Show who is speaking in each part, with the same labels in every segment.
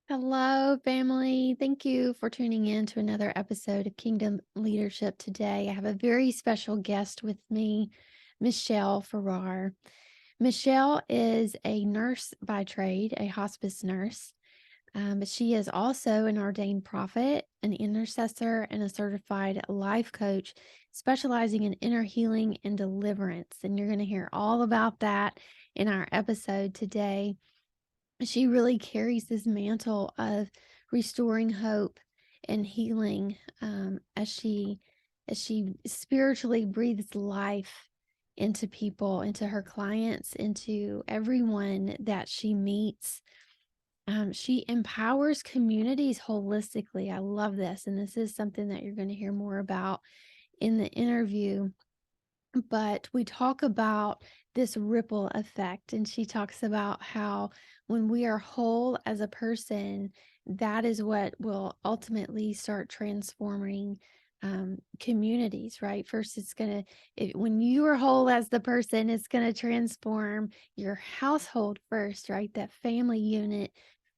Speaker 1: Hello, family. Thank you for tuning in to another episode of Kingdom Leadership today. I have a very special guest with me, Michelle Farrar. Michelle is a nurse by trade, a hospice nurse, but she is also an ordained prophet, an intercessor, and a certified life coach, specializing in inner healing and deliverance. And you're going to hear all about that in our episode today. She really carries this mantle of restoring hope and healing, as she spiritually breathes life into people, into her clients, into everyone that she meets. She empowers communities holistically. I love this, and this is something that you're going to hear more about in the interview. But we talk about this ripple effect, and she talks about how when we are whole as a person, that is what will ultimately start transforming communities, right? First, it's going to, when you are whole as the person, it's going to transform your household first, right? That family unit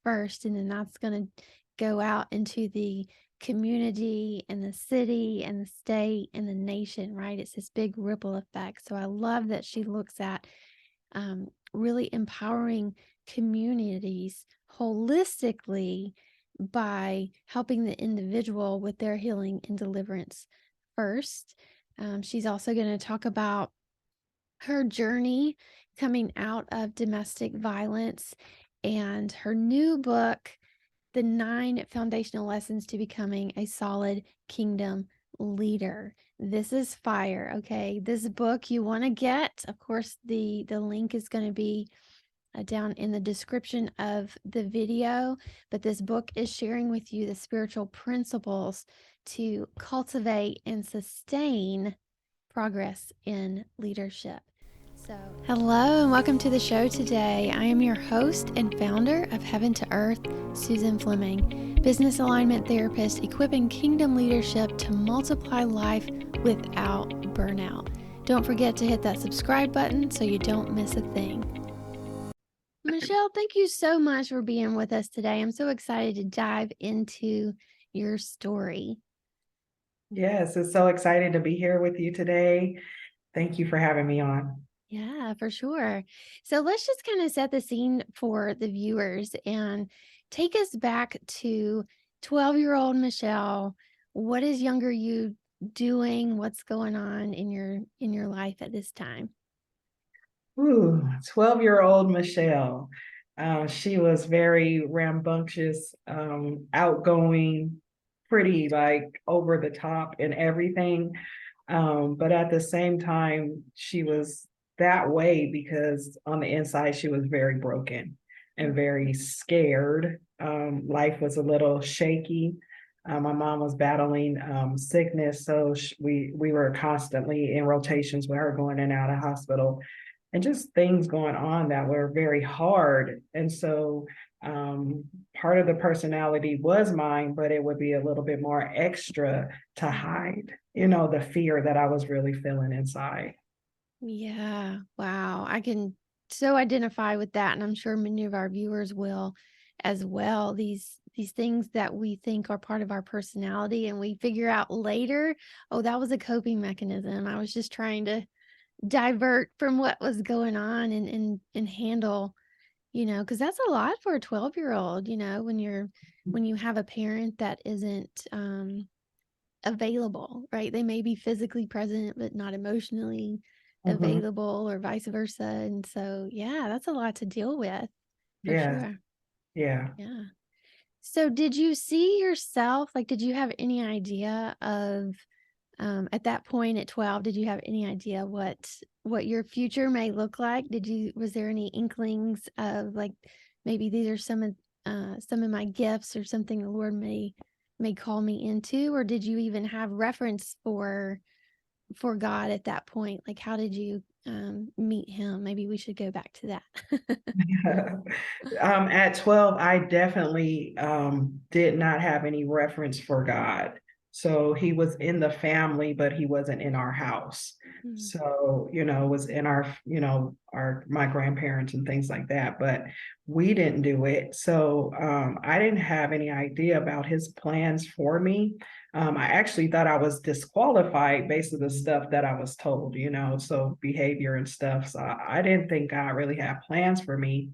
Speaker 1: first, and then that's going to go out into the community and the city and the state and the nation, right? It's this big ripple effect. So I love that she looks at really empowering communities holistically by helping the individual with their healing and deliverance first. She's also going to talk about her journey coming out of domestic violence and her new book, The 9 Foundational Lessons to Becoming a Solid Kingdom Leader. This is fire, okay? This book you want to get. Of course, the link is going to be down in the description of the video, but this book is sharing with you the spiritual principles to cultivate and sustain progress in leadership. So, hello and welcome to the show today. I am your host and founder of Heaven to Earth, Susan Fleming, business alignment therapist, equipping kingdom leadership to multiply life without burnout. Don't forget to hit that subscribe button so you don't miss a thing. Michelle, thank you so much for being with us today. I'm so excited to dive into your story.
Speaker 2: Yes, it's so excited to be here with you today. Thank you for having me on.
Speaker 1: Yeah, for sure. So let's just kind of set the scene for the viewers and take us back to 12-year-old Michelle. What is younger you doing? What's going on in your life at this time?
Speaker 2: Ooh, 12-year-old Michelle. She was very rambunctious, outgoing, pretty like over the top and everything. But at the same time, she was that way because on the inside, she was very broken and very scared. Life was a little shaky. My mom was battling sickness, so we were constantly in rotations with her going in and out of hospital, and just things going on that were very hard. And so part of the personality was mine, but it would be a little bit more extra to hide, the fear that I was really feeling inside.
Speaker 1: Yeah. Wow. I can so identify with that, and I'm sure many of our viewers will as well. These things that we think are part of our personality and we figure out later, oh, that was a coping mechanism. I was just trying to divert from what was going on and handle, because that's a lot for a 12-year-old, when you have a parent that isn't available, right? They may be physically present but not emotionally
Speaker 2: Mhm.
Speaker 1: available or vice versa. And so, yeah, that's a lot to deal with for
Speaker 2: Yeah,
Speaker 1: sure.
Speaker 2: yeah.
Speaker 1: Yeah. So did you see yourself, like, did you have any idea of, at that point at 12, did you have any idea what your future may look like? Was there any inklings of like, maybe these are some of my gifts or something the Lord may call me into, or did you even have reference for God at that point? Like, how did you meet him? Maybe we should go back to that.
Speaker 2: At 12, I definitely did not have any reference for God. So he was in the family, but he wasn't in our house.
Speaker 1: Mm.
Speaker 2: So, it was in our, my grandparents and things like that, but we didn't do it. So I didn't have any idea about his plans for me. I actually thought I was disqualified based on the stuff that I was told, so behavior and stuff. So I didn't think God really had plans for me.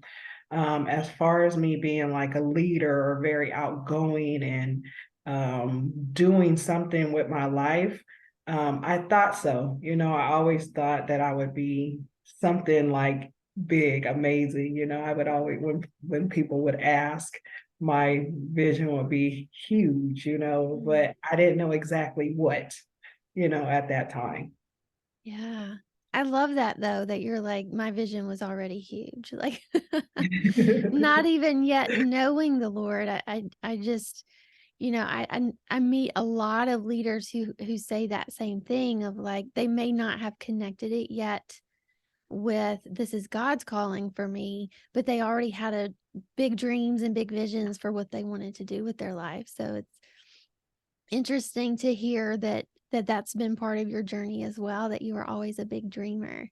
Speaker 2: As far as me being like a leader or very outgoing and doing something with my life, I thought so. I always thought that I would be something like big, amazing. I would always, when people would ask, my vision would be huge,
Speaker 1: Mm.
Speaker 2: but I didn't know exactly what, at that time.
Speaker 1: Yeah. I love that though, that you're like, my vision was already huge. Like not even yet knowing the Lord. I just, I meet a lot of leaders who say that same thing of like they may not have connected it yet with this is God's calling for me, but they already had a big dreams and big visions for what they wanted to do with their life. So it's interesting to hear that's been part of your journey as well, that you were always a big dreamer.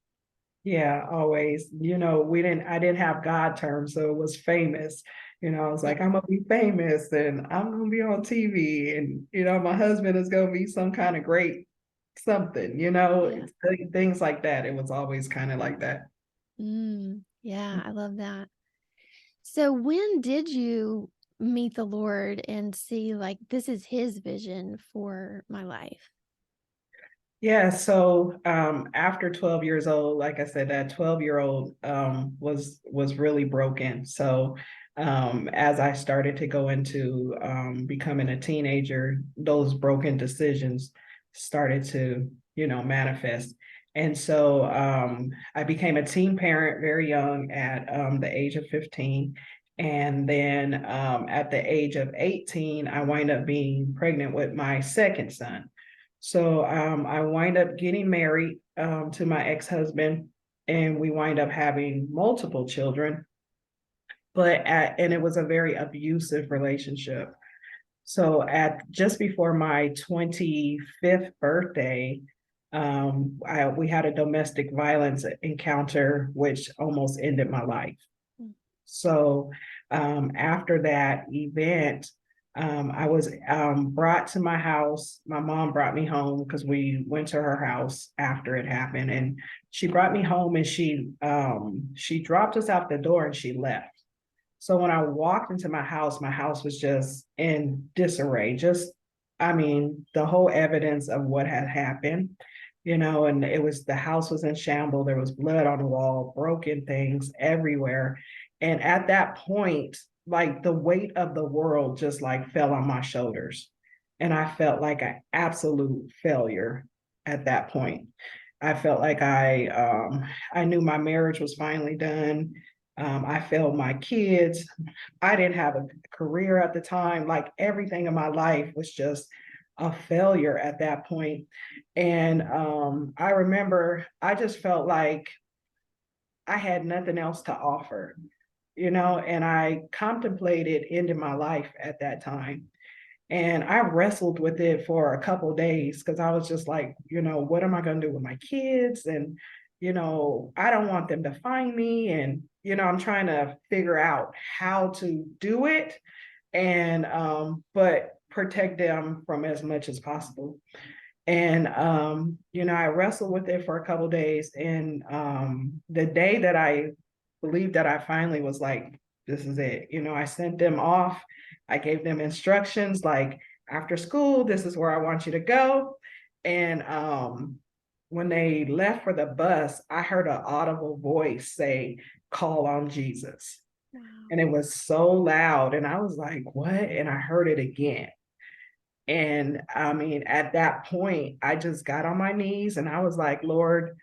Speaker 2: Yeah, always. I didn't have God terms, so it was famous. I was
Speaker 1: Yeah.
Speaker 2: like, I'm gonna be famous and I'm gonna be on TV, and my husband is gonna be some kind of great something,
Speaker 1: Yeah.
Speaker 2: things like that. It was always kind of like that.
Speaker 1: Yeah, I love that. So when did you meet the Lord and see like this is his vision for my life?
Speaker 2: Yeah, so after 12 years old, like I said, that 12-year-old was really broken. So as I started to go into becoming a teenager, those broken decisions started to, manifest. And so I became a teen parent very young at the age of 15. And then at the age of 18, I wind up being pregnant with my second son. So I wind up getting married to my ex-husband, and we wind up having multiple children. And it was a very abusive relationship. So at just before my 25th birthday, we had a domestic violence encounter, which almost ended my life.
Speaker 1: Mm.
Speaker 2: So after that event, I was brought to my house. My mom brought me home because we went to her house after it happened, and she brought me home and she dropped us out the door and she left. So when I walked into my house was just in disarray. I mean, the whole evidence of what had happened, and the house was in shambles. There was blood on the wall, broken things everywhere. And at that point, like the weight of the world just like fell on my shoulders. And I felt like an absolute failure at that point. I felt like I knew my marriage was finally done. I failed my kids. I didn't have a career at the time. Like everything in my life was just a failure at that point. And I remember I just felt like I had nothing else to offer, and I contemplated ending my life at that time. And I wrestled with it for a couple of days because I was just like, what am I going to do with my kids? And, I don't want them to find me. And, I'm trying to figure out how to do it and, but protect them from as much as possible. And, I wrestled with it for a couple of days. And the day that I believed that I finally was like, this is it, I sent them off. I gave them instructions like, after school, this is where I want you to go. And when they left for the bus, I heard an audible voice say, call on Jesus.
Speaker 1: Wow.
Speaker 2: And it was so loud. And I was like, what? And I heard it again. And I mean, at that point, I just got on my knees and I was like, Lord,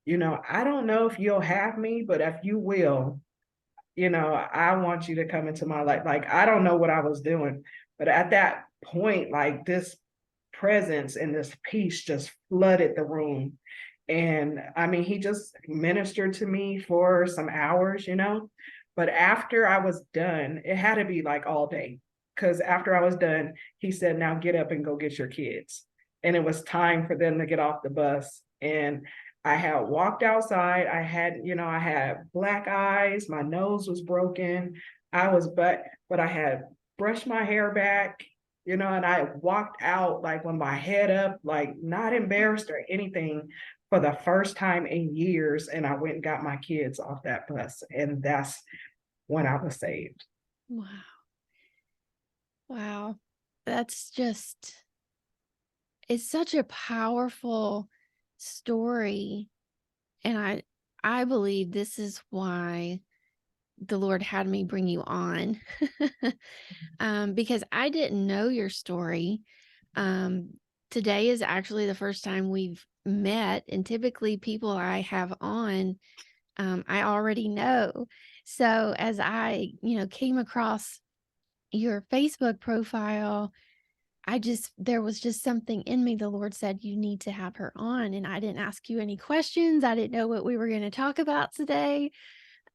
Speaker 2: I don't know if you'll have me, but if you will, I want you to come into my life. Like, I don't know what I was doing, but at that point, like this presence and this peace just flooded the room. And I mean, he just ministered to me for some hours, but after I was done, it had to be like all day. Because after I was done, he said, now get up and go get your kids. And it was time for them to get off the bus And I had walked outside. I had black eyes. My nose was broken. But I had brushed my hair back, and I walked out like with my head up, like not embarrassed or anything for the first time in years. And I went and got my kids off that bus. And that's when I was saved.
Speaker 1: Wow. Wow. That's just, it's such a powerful story. And I believe this is why the Lord had me bring you on. Because I didn't know your story. Um, Today is actually the first time we've met, and typically people I have on, I already know. So as I, came across your Facebook profile, there was just something in me. The Lord said, you need to have her on. And I didn't ask you any questions. I didn't know what we were going to talk about today.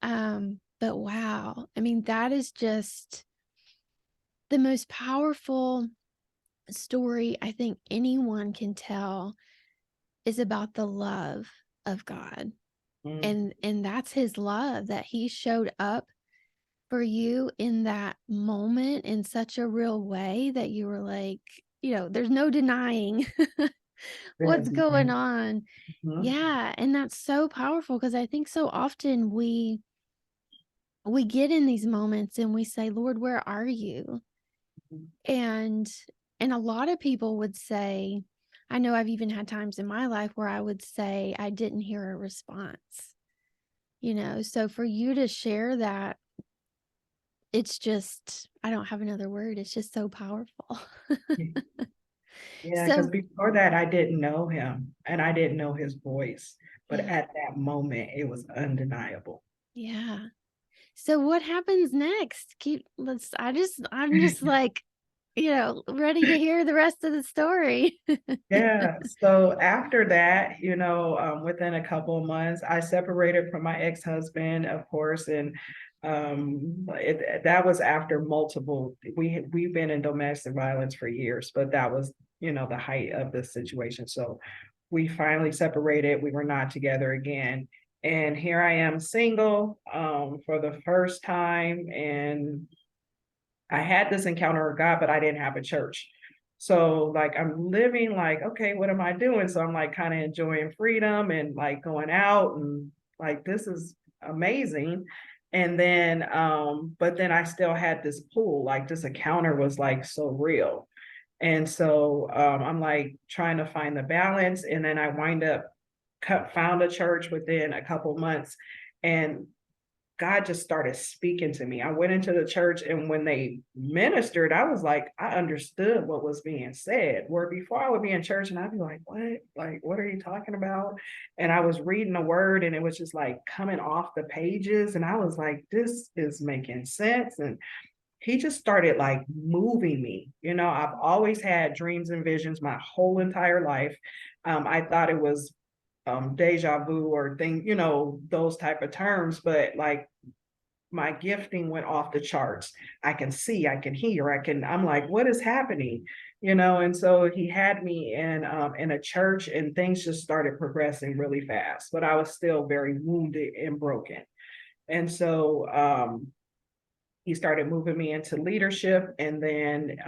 Speaker 1: But wow, I mean, that is just the most powerful story I think anyone can tell, is about the love of God.
Speaker 2: Mm,
Speaker 1: And that's his love, that he showed up for you in that moment in such a real way that you were like, there's no denying what's
Speaker 2: there's
Speaker 1: going
Speaker 2: no-
Speaker 1: on.
Speaker 2: mhm,
Speaker 1: Yeah, and that's so powerful, because I think so often we get in these moments and we say, Lord, where are you?
Speaker 2: mhm.
Speaker 1: And a lot of people would say, I know I've even had times in my life where I would say I didn't hear a response. So for you to share that, it's just, I don't have another word. It's just so powerful.
Speaker 2: Yeah, because
Speaker 1: So,
Speaker 2: before that, I didn't know him and I didn't know his voice. But
Speaker 1: yeah,
Speaker 2: at that moment, it was undeniable.
Speaker 1: yeah. So what happens next? I'm just like, ready to hear the rest of the story.
Speaker 2: Yeah. So after that, within a couple of months, I separated from my ex-husband, of course, and that was after multiple. We've been in domestic violence for years, but that was, the height of the situation. So we finally separated. We were not together again, and here I am, single, for the first time, and I had this encounter with God, but I didn't have a church. So like I'm living like, okay, what am I doing? So I'm like kind of enjoying freedom and like going out and like this is amazing. And then but then I still had this pull, like this encounter was like so real. And so I'm like trying to find the balance. And then I wind up found a church within a couple months. And God just started speaking to me. I went into the church, and when they ministered, I was like, I understood what was being said. Where before I would be in church and I'd be like, what? Like, what are you talking about? And I was reading the word and it was just like coming off the pages. And I was like, this is making sense. And he just started like moving me. I've always had dreams and visions my whole entire life. I thought it was deja vu or thing, those type of terms, but like my gifting went off the charts. I can see, I can hear, I'm like, what is happening? And so he had me in a church and things just started progressing really fast, but I was still very wounded and broken. And so he started moving me into leadership. And then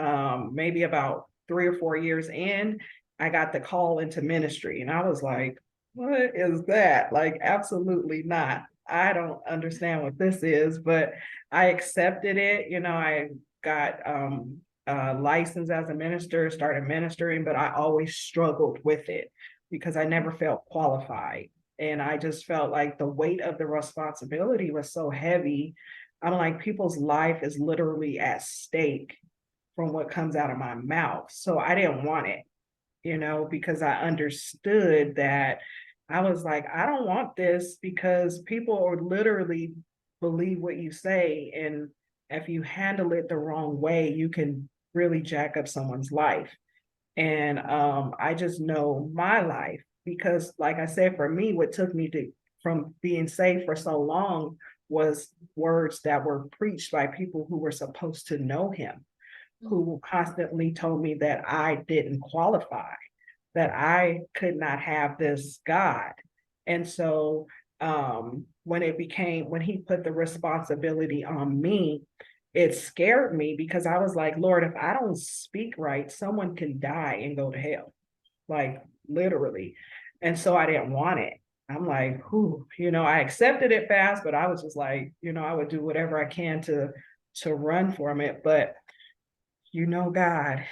Speaker 2: maybe about 3 or 4 years in, I got the call into ministry. And I was like, what is that? Like, absolutely not. I don't understand what this is, but I accepted it. I got licensed as a minister, started ministering, but I always struggled with it because I never felt qualified. And I just felt like the weight of the responsibility was so heavy. I'm like, people's life is literally at stake from what comes out of my mouth. So I didn't want it, because I understood that. I was like, I don't want this because people are literally believe what you say. And if you handle it the wrong way, you can really jack up someone's life. And I just know my life because, like I said, for me, what took me to from being saved for so long was words that were preached by people who were supposed to know him,
Speaker 1: Mm,
Speaker 2: who constantly told me that I didn't qualify. that I could not have this God. And so when he put the responsibility on me, it scared me because I was like, Lord, if I don't speak right, someone can die and go to hell, like literally. And so I didn't want it. I'm like, whew, I accepted it fast, but I was just like, I would do whatever I can to run from it. But God,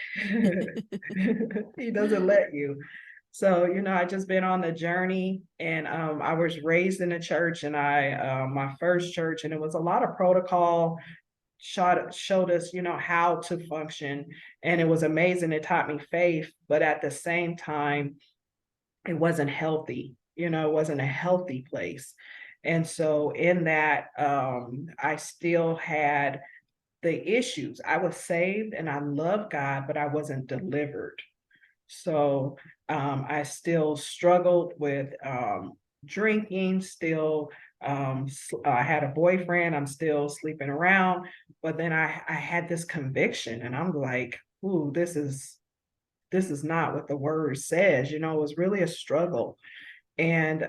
Speaker 2: he doesn't let you. So, I just been on the journey, and I was raised in a church, and my first church, and it was a lot of protocol, showed us, how to function. And it was amazing. It taught me faith, but at the same time, it wasn't healthy. It wasn't a healthy place. And so in that, I still had the issues. I was saved and I love God, but I wasn't delivered. So I still struggled with drinking, still I had a boyfriend, I'm still sleeping around, but then I had this conviction and I'm like, ooh, this is not what the word says. It was really a struggle. And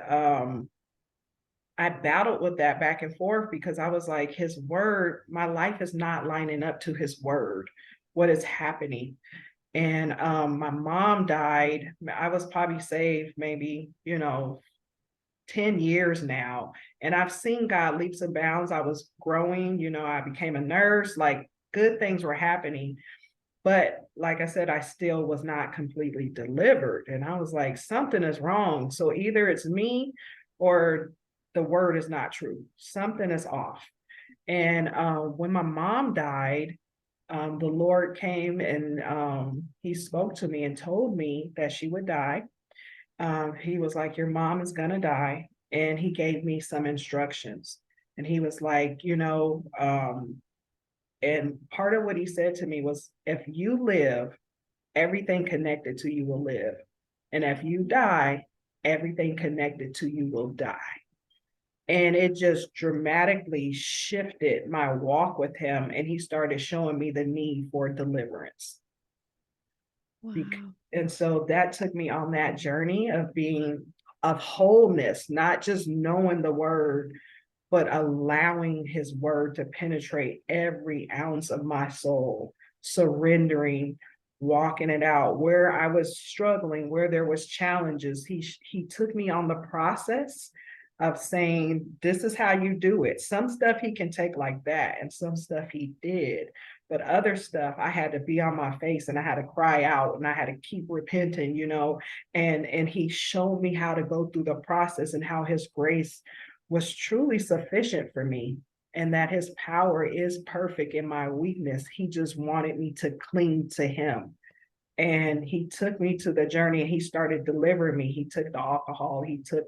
Speaker 2: I battled with that back and forth because I was like, his word, my life is not lining up to his word. What is happening? And my mom died. I was probably saved maybe, 10 years now. And I've seen God leaps and bounds. I was growing, I became a nurse, like good things were happening. But like I said, I still was not completely delivered. And I was like, something is wrong. So either it's me or the word is not true. Something is off. And when my mom died, the Lord came and he spoke to me and told me that she would die. He was like, your mom is going to die. And he gave me some instructions. And he was like, and part of what he said to me was, if you live, everything connected to you will live. And if you die, everything connected to you will die. And it just dramatically shifted my walk with him. And he started showing me the need for deliverance.
Speaker 1: Wow.
Speaker 2: And so that took me on that journey of wholeness, not just knowing the word, but allowing his word to penetrate every ounce of my soul, surrendering, walking it out. Where I was struggling, where there was challenges, he took me on the process of saying, this is how you do it. Some stuff he can take like that, and some stuff he did. But other stuff, I had to be on my face and I had to cry out and I had to keep repenting, and he showed me how to go through the process and how his grace was truly sufficient for me, and that his power is perfect in my weakness. He just wanted me to cling to him. And he took me to the journey and he started delivering me. He took the alcohol, he took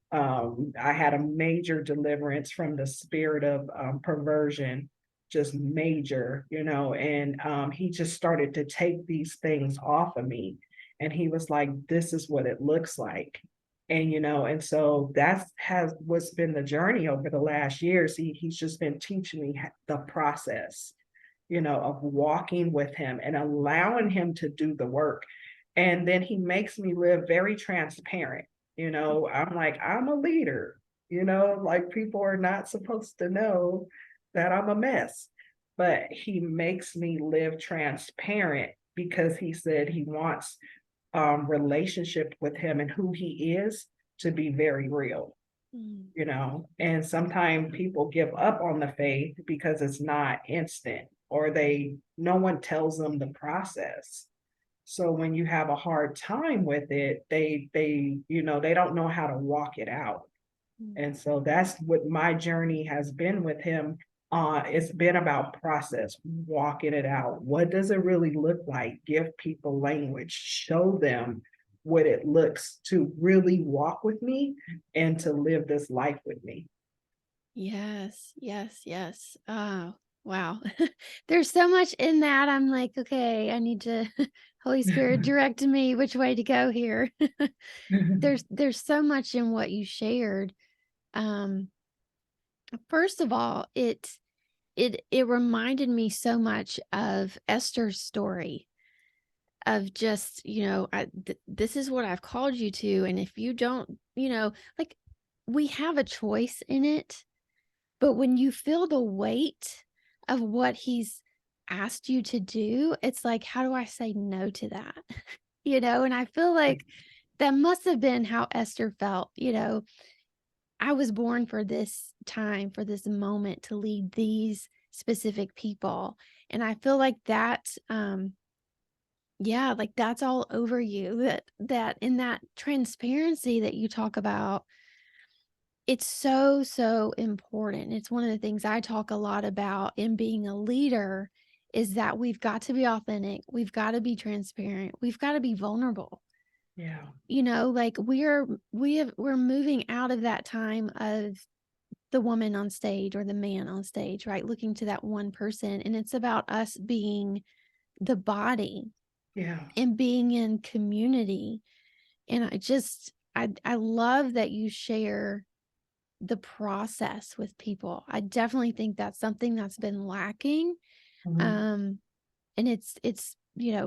Speaker 2: I had a major deliverance from the spirit of perversion, just major, and he just started to take these things off of me. And he was like, this is what it looks like. And so that's has what's been the journey over the last years. He's just been teaching me the process, of walking with him and allowing him to do the work. And then he makes me live very transparent. I'm like, I'm a leader, like people are not supposed to know that I'm a mess. But he makes me live transparent because he said he wants relationship with him and who he is to be very real.
Speaker 1: Mm.
Speaker 2: And sometimes people give up on the faith because it's not instant, or no one tells them the process. So when you have a hard time with it, they don't know how to walk it out.
Speaker 1: Mm.
Speaker 2: And so that's what my journey has been with him. It's been about process, walking it out. What does it really look like? Give people language, show them what it looks to really walk with me and to live this life with me.
Speaker 1: Yes, yes, yes. Oh, wow. There's so much in that. I'm like, okay, I need to Holy Spirit direct me which way to go here. There's so much in what you shared. Um, First of all, it reminded me so much of Esther's story. of just, this is what I've called you to. And if you don't, like, we have a choice in it, but when you feel the weight of what he's asked you to do, it's like, how do I say no to that? And I feel like that must have been how Esther felt. I was born for this time, for this moment to lead these specific people. And I feel like that, yeah, like that's all over you. That in that transparency that you talk about, it's so, so important. It's one of the things I talk a lot about in being a leader is that we've got to be authentic. We've got to be transparent. We've got to be vulnerable.
Speaker 2: Yeah.
Speaker 1: Like we're moving out of that time of the woman on stage or the man on stage, right? Looking to that one person. And it's about us being the body
Speaker 2: Yeah.
Speaker 1: and being in community. And I love that you share the process with people. I definitely think that's something that's been lacking.
Speaker 2: Mhm.
Speaker 1: Um, and it's,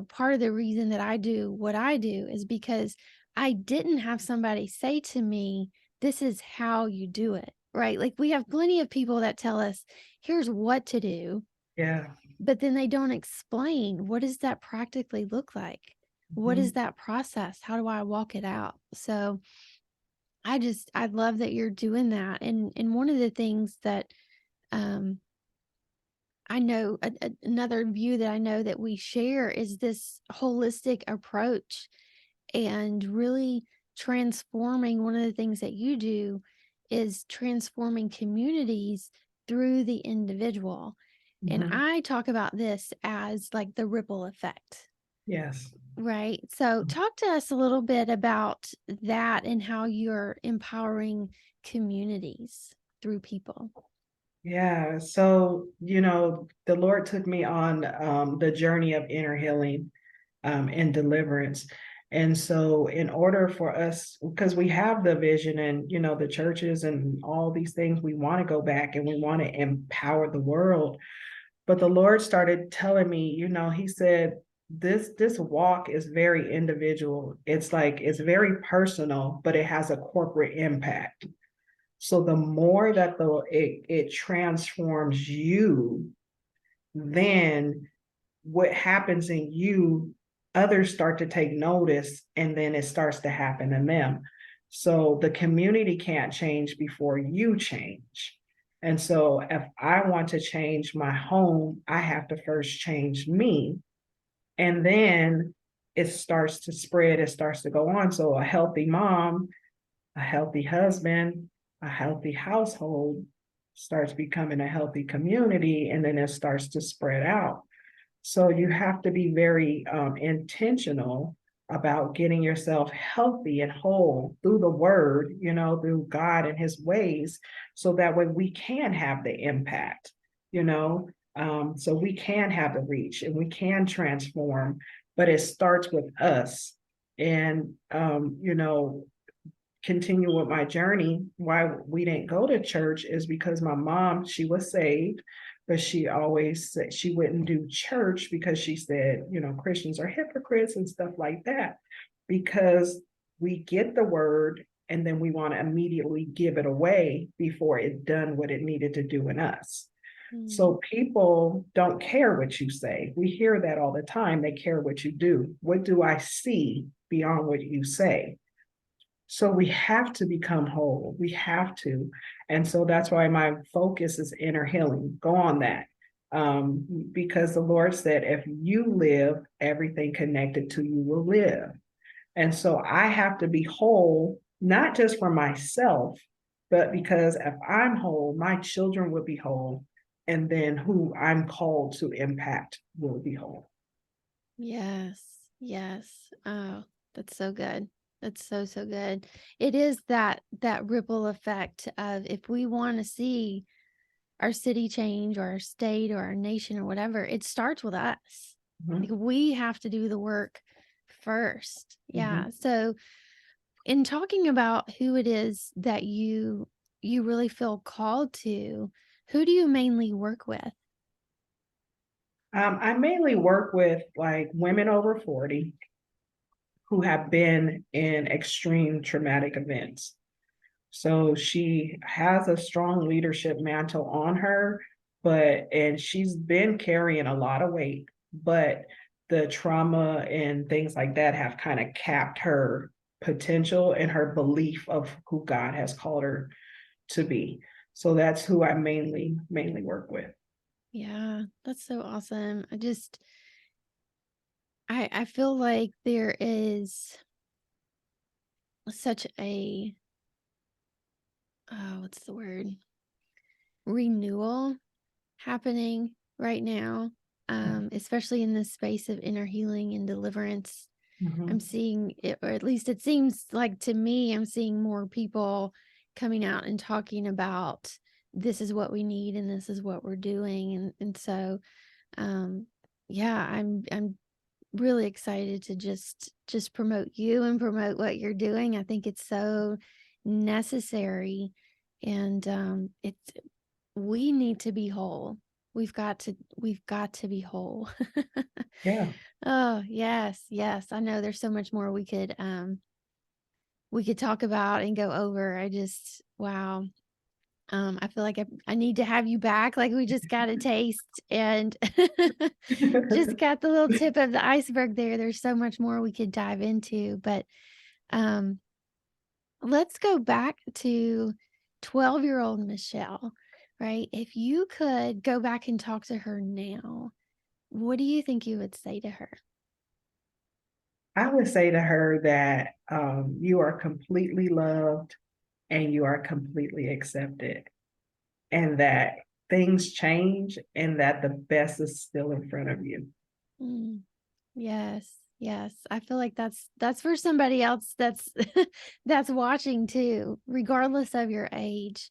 Speaker 1: part of the reason that I do what I do is because I didn't have somebody say to me, this is how you do it, right? Like we have plenty of people that tell us, here's what to do,
Speaker 2: Yeah.
Speaker 1: but then they don't explain what does that practically look like? What is
Speaker 2: Mhm.
Speaker 1: that process? How do I walk it out? So I love that you're doing that. And one of the things that um I know another view that I know that we share is this holistic approach and really transforming. One of the things that you do is transforming communities through the individual. And
Speaker 2: Mhm.
Speaker 1: I talk about this as like the ripple effect,
Speaker 2: Yes.
Speaker 1: right? So, talk to us a little bit about that and how you're empowering communities through people.
Speaker 2: Yeah. So, the Lord took me on the journey of inner healing and deliverance. And so, in order for us, because we have the vision and, the churches and all these things, we want to go back and we want to empower the world. But the Lord started telling me, He said, this walk is very individual. It's like it's very personal, but it has a corporate impact. So the more that it transforms you, then what happens in you, others start to take notice, and then it starts to happen in them. So the community can't change before you change. And so if I want to change my home, I have to first change me. And then it starts to spread, it starts to go on. So a healthy mom, a healthy husband, a healthy household starts becoming a healthy community, and then it starts to spread out. So you have to be very intentional about getting yourself healthy and whole through the word, through God and his ways, so that way we can have the impact, you know, so we can have the reach and we can transform, but it starts with us. And, continue with my journey, why we didn't go to church is because my mom, she was saved, but she always said she wouldn't do church because she said, Christians are hypocrites and stuff like that. Because we get the word and then we want to immediately give it away before it done what it needed to do in us.
Speaker 1: Mm.
Speaker 2: So people don't care what you say. We hear that all the time. They care what you do. What do I see beyond what you say? So we have to become whole. We have to. And so that's why my focus is inner healing. Go on that. Because the Lord said, if you live, everything connected to you will live. And so I have to be whole, not just for myself, but because if I'm whole, my children will be whole. And then who I'm called to impact will be whole.
Speaker 1: Yes. Yes. Oh, that's so good. That's so, so good. It is that ripple effect of if we want to see our city change or our state or our nation or whatever, it starts with us. Like
Speaker 2: Mhm.
Speaker 1: we have to do the work first. Yeah.
Speaker 2: Mhm.
Speaker 1: So in talking about who it is that you really feel called to, who do you mainly work with?
Speaker 2: I mainly work with like women over 40 who have been in extreme traumatic events. So she has a strong leadership mantle on her, and she's been carrying a lot of weight, but the trauma and things like that have kind of capped her potential and her belief of who God has called her to be. So that's who I mainly work with.
Speaker 1: Yeah, that's so awesome. I feel like there is such a, what's the word? Renewal happening right now, especially in this space of inner healing and deliverance. I'm
Speaker 2: Mhm.
Speaker 1: seeing it, or at least it seems like to me, I'm seeing more people coming out and talking about this is what we need and this is what we're doing. And so um yeah, I'm really excited to just promote you and promote what you're doing. I think it's so necessary, and it's we need to be whole. We've got to be whole.
Speaker 2: Yeah.
Speaker 1: Oh, yes, yes. I know there's so much more we could talk about and go over. I just wow. I feel like I need to have you back. Like we just got a taste and just got the little tip of the iceberg there. There's so much more we could dive into, but um let's go back to 12-year-old Michelle, right? If you could go back and talk to her now, what do you think you would say to her?
Speaker 2: I would say to her that you are completely loved and you are completely accepted, and that things change and that the best is still in front of you.
Speaker 1: Mm, yes, yes. I feel like that's for somebody else that's that's watching too, regardless of your age.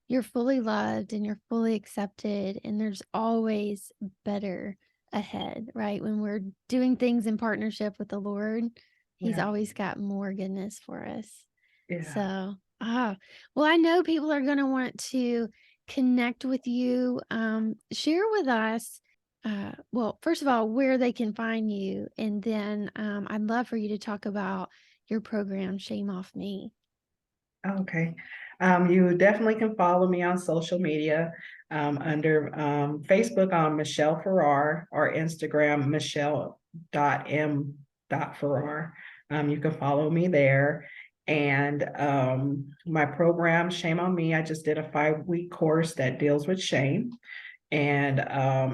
Speaker 1: You're fully loved and you're fully accepted, and there's always better ahead, right? When we're doing things in partnership with the Lord, He's
Speaker 2: Yeah.
Speaker 1: always got more goodness for us.
Speaker 2: Yeah.
Speaker 1: So, well, I know people are going to want to connect with you. Share with us, well, first of all, where they can find you. And then I'd love for you to talk about your program, Shame Off Me.
Speaker 2: Okay. You definitely can follow me on social media under Facebook on Michelle Farrar or Instagram Michelle.m.Farrar. You can follow me there. And my program, Shame on Me, I just did a 5-week course that deals with shame, and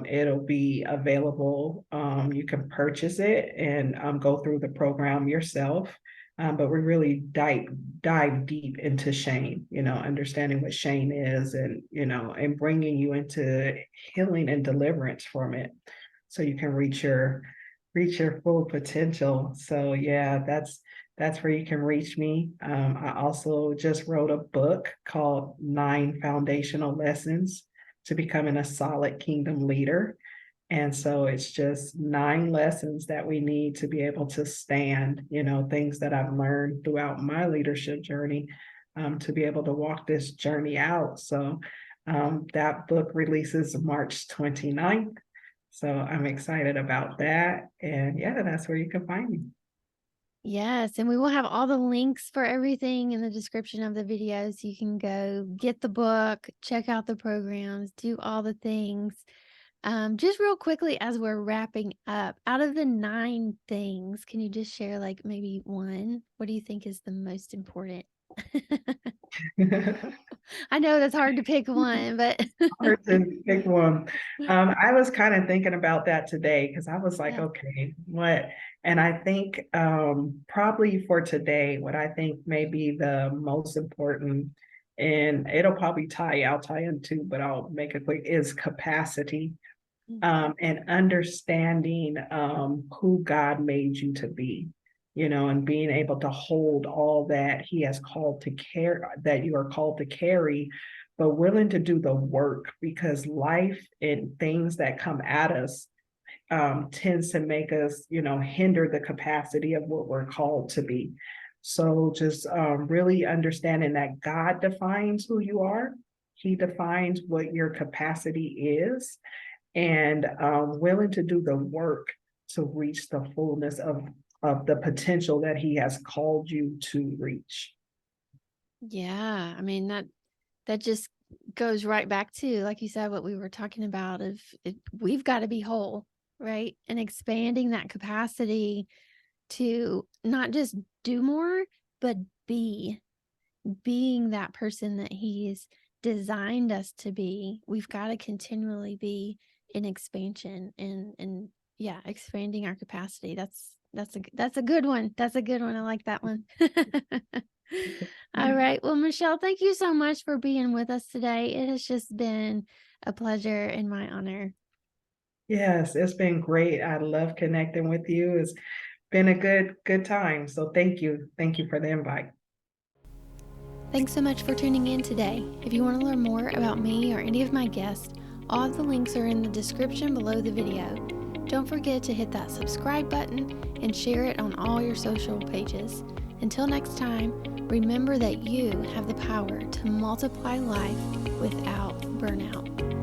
Speaker 2: it'll be available. You can purchase it and go through the program yourself. But we really dive deep into shame, understanding what shame is, and and bringing you into healing and deliverance from it, so you can reach your full potential. So yeah, that's where you can reach me. I also just wrote a book called 9 Foundational Lessons to Becoming a Solid Kingdom Leader. And so it's just 9 lessons that we need to be able to stand, things that I've learned throughout my leadership journey, to be able to walk this journey out. So that book releases March 29th. So I'm excited about that. And yeah, that's where you can find me.
Speaker 1: Yes, and we will have all the links for everything in the description of the video, so you can go get the book, check out the programs, do all the things. Just real quickly as we're wrapping up, out of the 9 things, can you just share like maybe one? What do you think is the most important? I know that's hard to pick one, but
Speaker 2: Hard to pick one. I was kind of thinking about that today because I was like,
Speaker 1: yeah.
Speaker 2: okay, what? And I think probably for today, what I think may be the most important, and I'll tie into, but I'll make it quick, is capacity, and understanding who God made you to be, and being able to hold all that He has called to carry, that you are called to carry, but willing to do the work, because life and things that come at us tends to make us, hinder the capacity of what we're called to be. So just really understanding that God defines who you are. He defines what your capacity is, and willing to do the work to reach the fullness of the potential that he has called you to reach.
Speaker 1: Yeah, I mean that just goes right back to, like you said, what we were talking about of we've got to be whole, right? And expanding that capacity to not just do more, but being that person that he's designed us to be. We've got to continually be in expansion and yeah, expanding our capacity. That's a good one. That's a good one. I like that one. All right. Well, Michelle, thank you so much for being with us today. It has just been a pleasure and my honor.
Speaker 2: Yes, it's been great. I love connecting with you. It's been a good time. So thank you. Thank you for the invite.
Speaker 1: Thanks so much for tuning in today. If you want to learn more about me or any of my guests, all of the links are in the description below the video. Don't forget to hit that subscribe button and share it on all your social pages. Until next time, remember that you have the power to multiply life without burnout.